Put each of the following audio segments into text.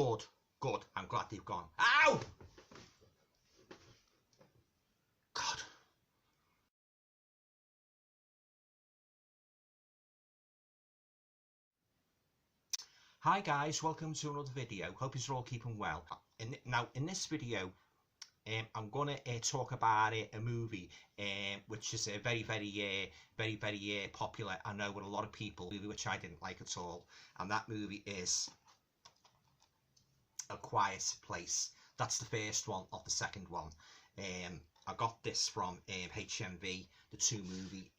Good, good. I'm glad they've gone. Ow! God. Hi guys, welcome to another video. Hope you're all keeping well. Now in this video, I'm going to talk about a movie which is very popular. I know with a lot of people, which I didn't like at all, and that movie is A Quiet Place. That's the first one of the second one. I got this from HMV, the two movie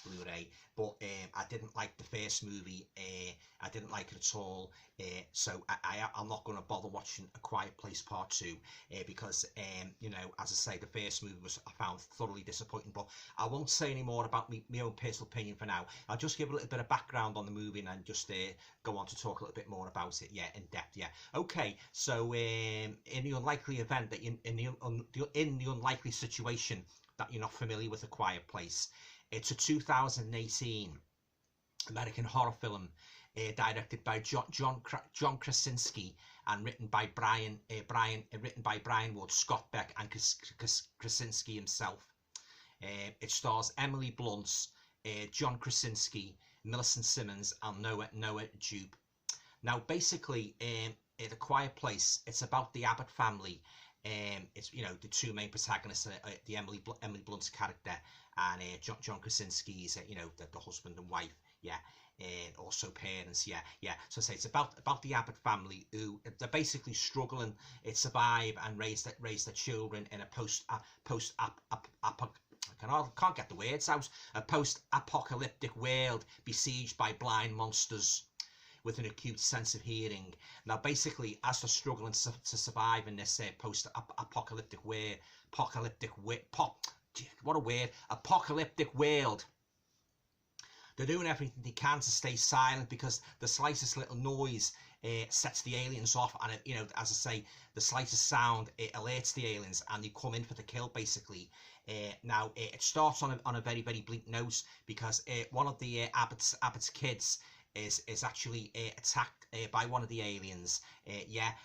Blu-ray, but I didn't like the first movie. I didn't like it at all, so I'm not going to bother watching A Quiet Place Part 2 because you know, as I say, the first movie I found thoroughly disappointing. But I won't say any more about my own personal opinion for now. I'll just give a little bit of background on the movie and then just go on to talk a little bit more about it, in depth. Okay, so in the unlikely event that in the unlikely situation that you're not familiar with A Quiet Place, it's a 2018 American horror film directed by John Krasinski and written by Brian Wood, Scott Beck, and Krasinski himself. It stars Emily Blunt, John Krasinski, Millicent Simmons, and Noah Jupe. Now, basically, The Quiet Place, it's about the Abbott family. It's, you know, the two main protagonists, the Emily Blunt's character and John Krasinski's, you know, the husband and wife, and also parents, So say it's about the Abbott family who they're basically struggling to survive and raise their children in a can't get the words out, a post-apocalyptic world besieged by blind monsters with an acute sense of hearing. Now, basically, as they're struggling to survive in this post-apocalyptic apocalyptic world, they're doing everything they can to stay silent because the slightest little noise sets the aliens off, and you know, as I say, the slightest sound alerts the aliens, and they come in for the kill, basically. Now, it starts on a very bleak note because one of the Abbott's kids is actually attacked by one of the aliens,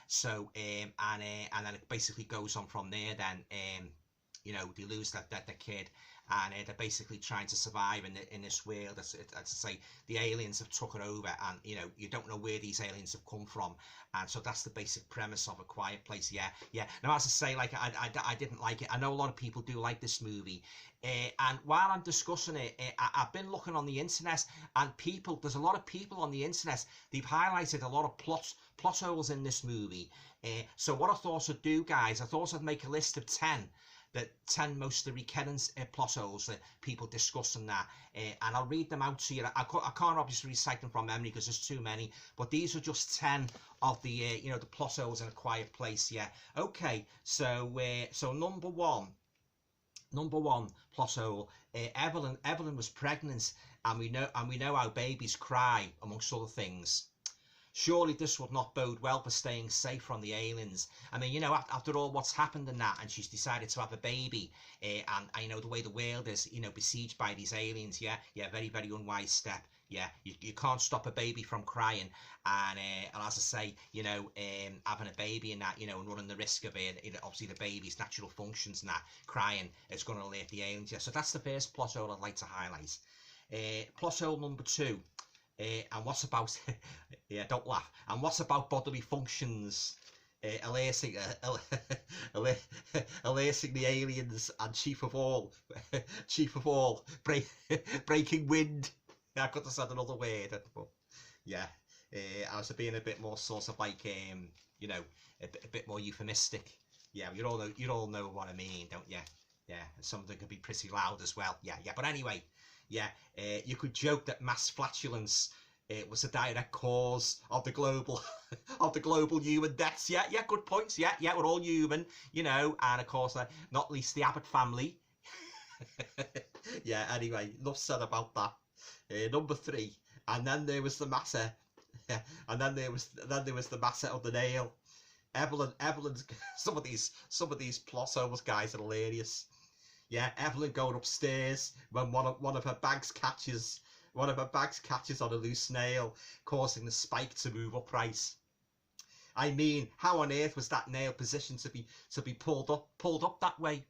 so and then it basically goes on from there. Then you know, they lose that kid, and they're basically trying to survive in this world. As I say, the aliens have took it over, and you know, you don't know where these aliens have come from, and so that's the basic premise of A Quiet Place. Now, as I say, like I didn't like it. I know a lot of people do like this movie, and while I'm discussing it, I've been looking on the internet, and there's a lot of people on the internet. They've highlighted a lot of plot holes in this movie. So what I thought I'd do, guys, I thought I'd make a list of 10 most of the recurring plot holes that people discuss in that, and I'll read them out to you. I can't obviously recite them from memory because there's too many, but these are just 10 of the you know, the plot holes in A Quiet Place. Okay, so so number one plot hole. Evelyn was pregnant, and we know how babies cry, amongst other things. Surely this would not bode well for staying safe from the aliens. I mean, you know, after all what's happened in that, and she's decided to have a baby, and I know the way the world is, you know, besieged by these aliens, very unwise step. You can't stop a baby from crying, and as I say, you know, having a baby and that, you know, and running the risk of obviously the baby's natural functions and that, crying is going to alert the aliens. So that's the first plot hole I'd like to highlight. Plot hole number 2. And what's about don't laugh. And what's about bodily functions alerting the aliens, and chief of all breaking wind. I could have said another word, but I was being a bit more sort of like you know, a bit more euphemistic. You all know what I mean, don't you? Something can be pretty loud as well. But anyway, you could joke that mass flatulence was a direct cause of the global human deaths. Good points. We're all human, you know, and of course, not least the Abbott family. Anyway, enough said about that. Number 3, and then there was the matter, and then there was the matter of the nail. Evelyn's some of these plot holes, guys, are hilarious. Evelyn going upstairs when one of her bags catches on a loose nail, causing the spike to move upright. I mean, how on earth was that nail positioned to be pulled up that way?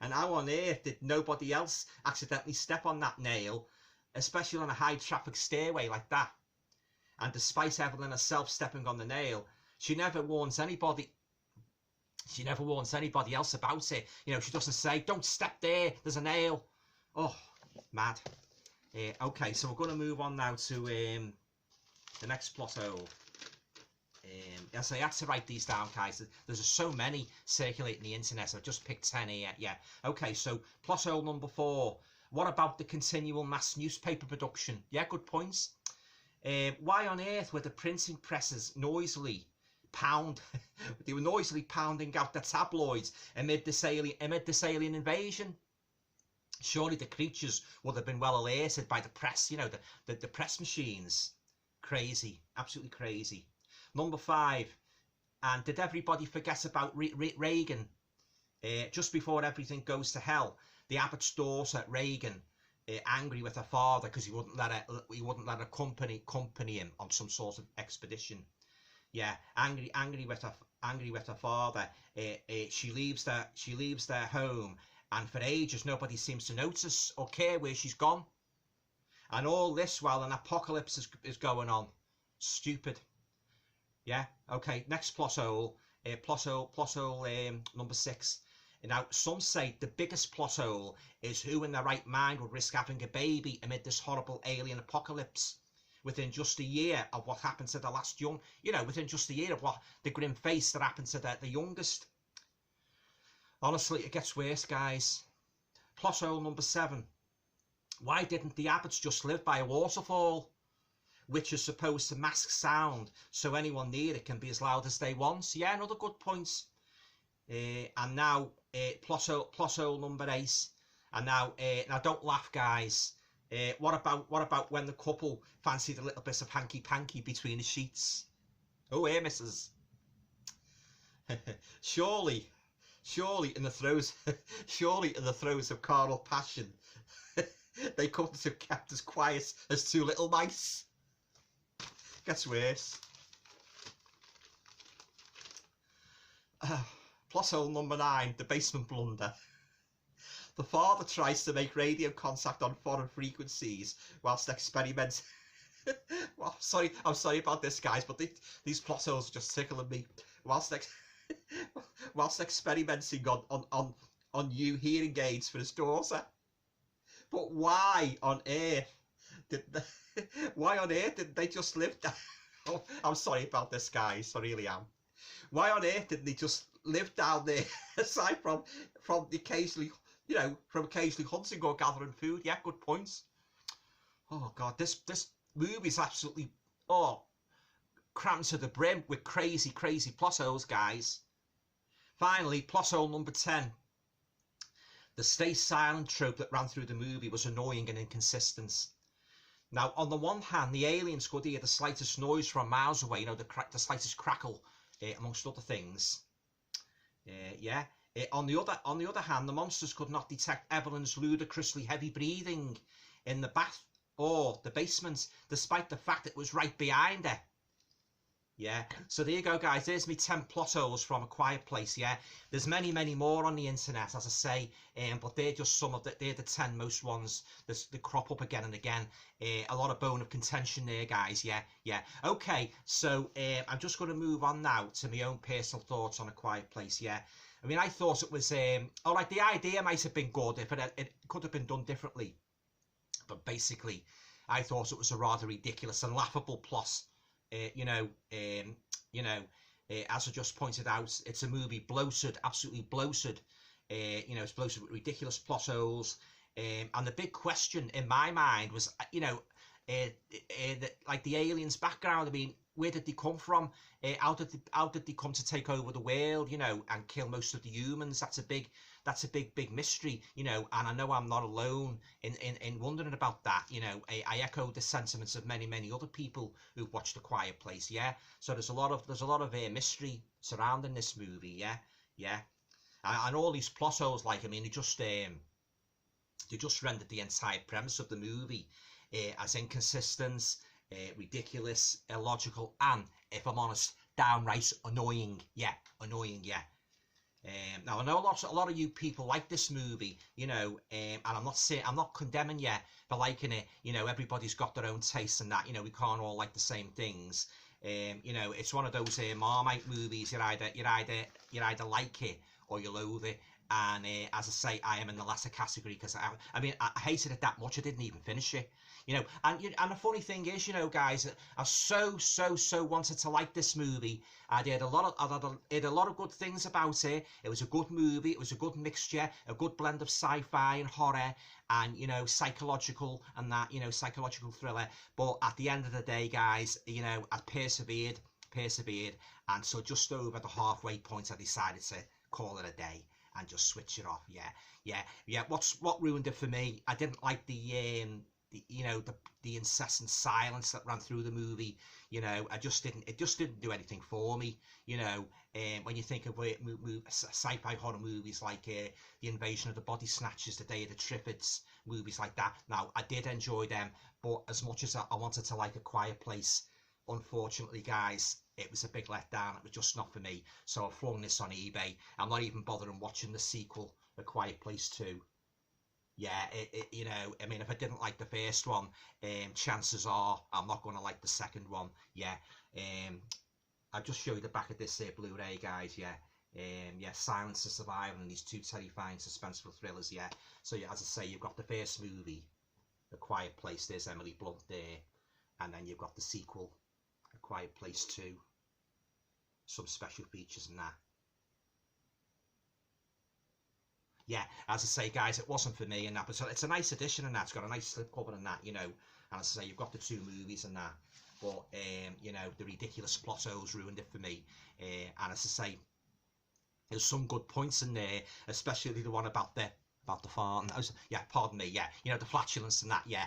And how on earth did nobody else accidentally step on that nail, especially on a high traffic stairway like that? And despite Evelyn herself stepping on the nail, she never warns anybody. She never warns anybody else about it. You know, she doesn't say, don't step there, there's a nail. Oh, mad. Okay, so we're going to move on now to the next plot hole. As I had to write these down, guys. There's just so many circulating the internet, so I've just picked 10 here. Yeah. Okay, so plot hole number 4. What about the continual mass newspaper production? Yeah, good points. Why on earth were the printing presses noisily they were noisily pounding out the tabloids amid this alien invasion? Surely the creatures would have been well alerted by the press, you know, the press machines. Crazy, absolutely crazy. Number 5, and did everybody forget about Reagan? Just before everything goes to hell, the abbot's daughter Reagan, angry with her father because he wouldn't let her accompany him on some sort of expedition. Yeah, angry with her father. She leaves their home, and for ages nobody seems to notice or care where she's gone. And all this while an apocalypse is going on. Stupid. Yeah. Okay. Next plot hole. Number 6. Now, some say the biggest plot hole is who in their right mind would risk having a baby amid this horrible alien apocalypse within just a year of what happened to the last within just a year of what the grim face that happened to the youngest. Honestly, it gets worse, guys. Plot hole number 7. Why didn't the abbots just live by a waterfall, which is supposed to mask sound so anyone near it can be as loud as they want? Yeah, another good point. And now plot hole number 8. And now don't laugh, guys. What about when the couple fancied a little bit of hanky panky between the sheets? Oh, here, missus. surely in the throes of carnal passion, they couldn't have kept as quiet as 2 little mice. Gets worse. Plot hole number 9, the basement blunder. The father tries to make radio contact on foreign frequencies whilst experimenting. Well, I'm sorry about this, guys, but these plot holes are just tickling me. Whilst experimenting on new hearing aids for his daughter. But why on earth didn't they just live down? Oh, I'm sorry about this, guys. I really am. Why on earth didn't they just live down there, aside from occasionally hunting or gathering food? Yeah, good points. Oh God, this movie's absolutely crammed to the brim with crazy plot holes, guys. Finally, plot hole number 10. The stay silent trope that ran through the movie was annoying and inconsistent. Now, on the one hand, the aliens could hear the slightest noise from miles away, the slightest crackle, amongst other things. On the other hand, the monsters could not detect Evelyn's ludicrously heavy breathing in the bath or the basement, despite the fact it was right behind her. Yeah, so there you go, guys. There's me 10 plot holes from A Quiet Place. Yeah, there's many more on the internet, as I say, but they're just they're the 10 most ones that crop up again and again. A lot of bone of contention there, guys. Yeah. Okay, so I'm just going to move on now to my own personal thoughts on A Quiet Place. Yeah, I mean, I thought it was all right. The idea might have been good if it could have been done differently, but basically, I thought it was a rather ridiculous and laughable plot. As I just pointed out, it's a movie bloated, absolutely bloated. It's bloated with ridiculous plot holes. And the big question in my mind was, like the aliens' background. I mean, where did they come from? How did they come to take over the world? And kill most of the humans? That's a big mystery. And I know I'm not alone in wondering about that. I echo the sentiments of many other people who've watched A Quiet Place. Yeah. So there's a lot of mystery surrounding this movie. Yeah. And all these plot holes, like, I mean, they just rendered the entire premise of the movie as inconsistent, ridiculous, illogical, and, if I'm honest, downright annoying. Yeah, annoying, yeah. Now I know a lot of you people like this movie, you know, and I'm not condemning you for liking it. You know, everybody's got their own taste and that. You know, we can't all like the same things. You know, it's one of those Marmite movies. You either like it or you loathe it. And as I say, I am in the latter category because I mean, I hated it that much. I didn't even finish it. You know, and the funny thing is, you know, guys, I so wanted to like this movie. I did a lot of good things about it. It was a good movie. It was a good mixture, a good blend of sci-fi and horror, and you know, psychological and that, you know, psychological thriller. But at the end of the day, guys, you know, I persevered, and so just over the halfway point, I decided to call it a day and just switch it off. Yeah. What ruined it for me? I didn't like the you know, the incessant silence that ran through the movie. You know, it just didn't do anything for me. You know, when you think of sci-fi horror movies like The Invasion of the Body Snatchers, The Day of the Triffids, movies like that. Now, I did enjoy them, but as much as I wanted to like A Quiet Place, unfortunately, guys, it was a big letdown. It was just not for me. So I flung this on eBay. I'm not even bothering watching the sequel, A Quiet Place 2. Yeah, you know, I mean, if I didn't like the first one, chances are I'm not going to like the second one. Yeah, I'll just show you the back of this Blu-ray, guys. Yeah, yeah, Silence of Survival and these two terrifying suspenseful thrillers. Yeah, so yeah, as I say, you've got the first movie, A Quiet Place. There's Emily Blunt there, and then you've got the sequel, A Quiet Place 2. Some special features and that. Yeah, as I say, guys, it wasn't for me and that, but so it's a nice edition and that. It's got a nice slipcover and that, you know. And as I say, you've got the two movies and that, but you know, the ridiculous plot holes ruined it for me. And as I say, there's some good points in there, especially the one about the fart. Yeah, pardon me. Yeah, you know, the flatulence and that. Yeah,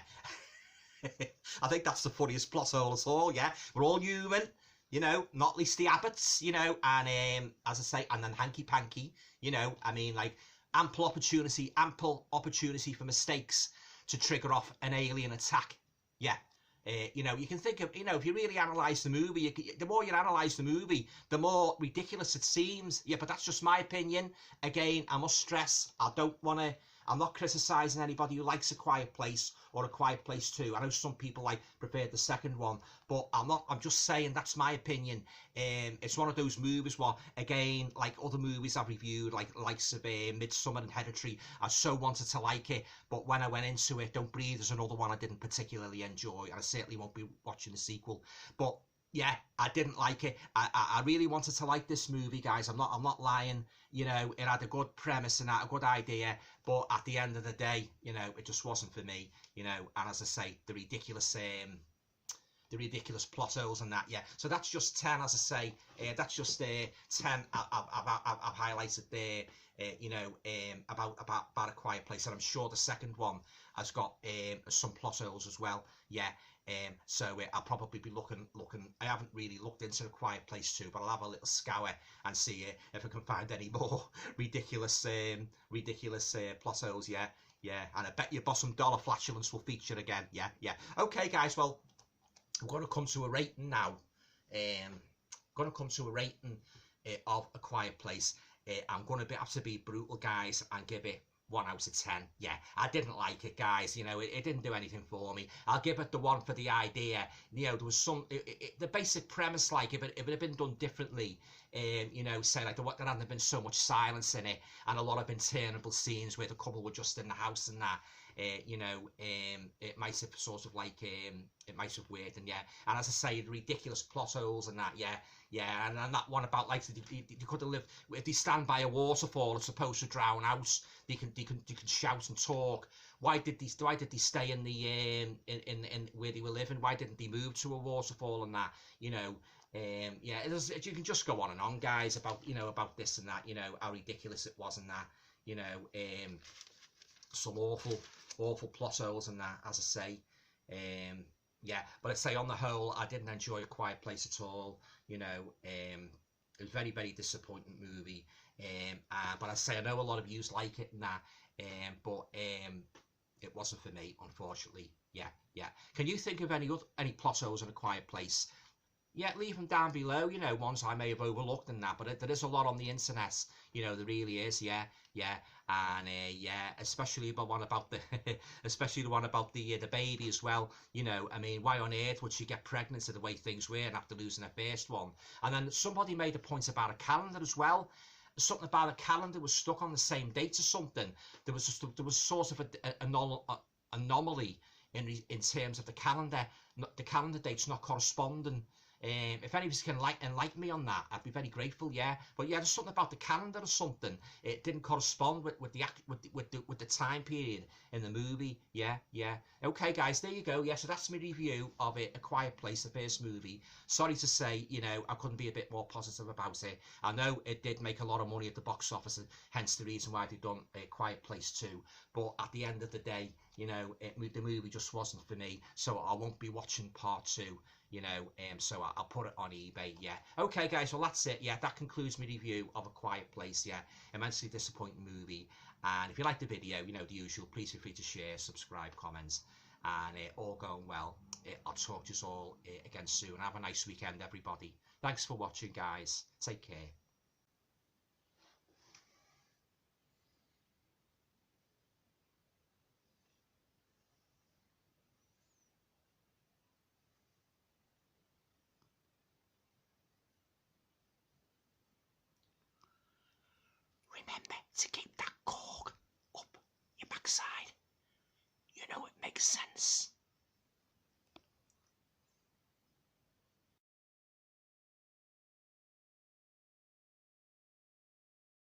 I think that's the funniest plot hole at all. Yeah, we're all human. You know, not least the Abbotts, you know, and as I say, and then Hanky Panky, you know, I mean, like, ample opportunity for mistakes to trigger off an alien attack. Yeah. You know, you can think of, you know, if you really analyse the movie, the more you analyse the movie, the more ridiculous it seems. Yeah, but that's just my opinion. Again, I must stress, I'm not criticising anybody who likes A Quiet Place or A Quiet Place 2. I know some people preferred the second one, but I'm just saying that's my opinion. It's one of those movies where, again, like other movies I've reviewed, like likes of Midsommar and Hereditary, I so wanted to like it, but when I went into it, Don't Breathe is another one I didn't particularly enjoy, and I certainly won't be watching the sequel. But yeah, I didn't like it. I really wanted to like this movie, guys. I'm not lying. You know, it had a good premise and a good idea, but at the end of the day, you know, it just wasn't for me. You know, and as I say, the ridiculous plot holes and that. Yeah, so that's just 10. As I say, that's just 10 I've highlighted there. You know, about A Quiet Place, and I'm sure the second one has got some plot holes as well. Yeah. So I'll probably be looking. I haven't really looked into A Quiet Place 2, but I'll have a little scour and see if I can find any more ridiculous plot holes. Yeah, and I bet your bottom dollar flatulence will feature again. Yeah. Okay, guys. Well, I'm going to come to a rating now. Of A Quiet Place. I'm going to have to be brutal, guys, and give it 1 out of 10. Yeah, I didn't like it, guys. You know, it didn't do anything for me. I'll give it the 1 for the idea. You know, there was the basic premise, like, if it had been done differently, you know, say, like, there hadn't been so much silence in it, and a lot of interminable scenes where the couple were just in the house and that, you know, it might have sort of like, it might have worked, and yeah, and as I say, the ridiculous plot holes and that, yeah, and that one about, like, they could have lived, if they stand by a waterfall as opposed to drown out, they can shout and talk. Why did they stay in the in where they were living? Why didn't they move to a waterfall and that? You know, yeah, you can just go on and on, guys, about, you know, about this and that, you know, how ridiculous it was and that, you know, some awful plot holes and that, as I say. Yeah, but I'd say on the whole, I didn't enjoy A Quiet Place at all. You know, it was a very, very disappointing movie. But I say, I know a lot of yous like it and that, but it wasn't for me, unfortunately. Yeah, Yeah. Can you think of any plot holes in A Quiet Place? Yeah, leave them down below, you know, ones I may have overlooked and that, but there is a lot on the internet, you know, there really is, yeah, yeah, and yeah, especially the one about the, especially the one about the baby as well, you know, I mean, why on earth would she get pregnant to the way things were after losing her first one? And then somebody made a point about a calendar as well, something about a calendar was stuck on the same date or something. There was sort of a anomaly in terms of the calendar dates not corresponding. If any of you can enlighten me on that, I'd be very grateful. Yeah, but yeah, there's something about the calendar or something. It didn't correspond with the time period in the movie. Yeah, yeah. Okay, guys, there you go. Yeah, so that's my review of it, A Quiet Place, the first movie. Sorry to say, you know, I couldn't be a bit more positive about it. I know it did make a lot of money at the box office, and hence the reason why they've done A Quiet Place 2. But at the end of the day, you know, the movie just wasn't for me, so I won't be watching part 2. You know, so I'll put it on eBay. Yeah. Okay, guys. Well, that's it. Yeah, that concludes my review of A Quiet Place. Yeah, immensely disappointing movie. And if you like the video, you know, the usual, please feel free to share, subscribe, comments, and all going well. I'll talk to you all again soon. Have a nice weekend, everybody. Thanks for watching, guys. Take care. Remember to keep that cork up your backside. You know it makes sense.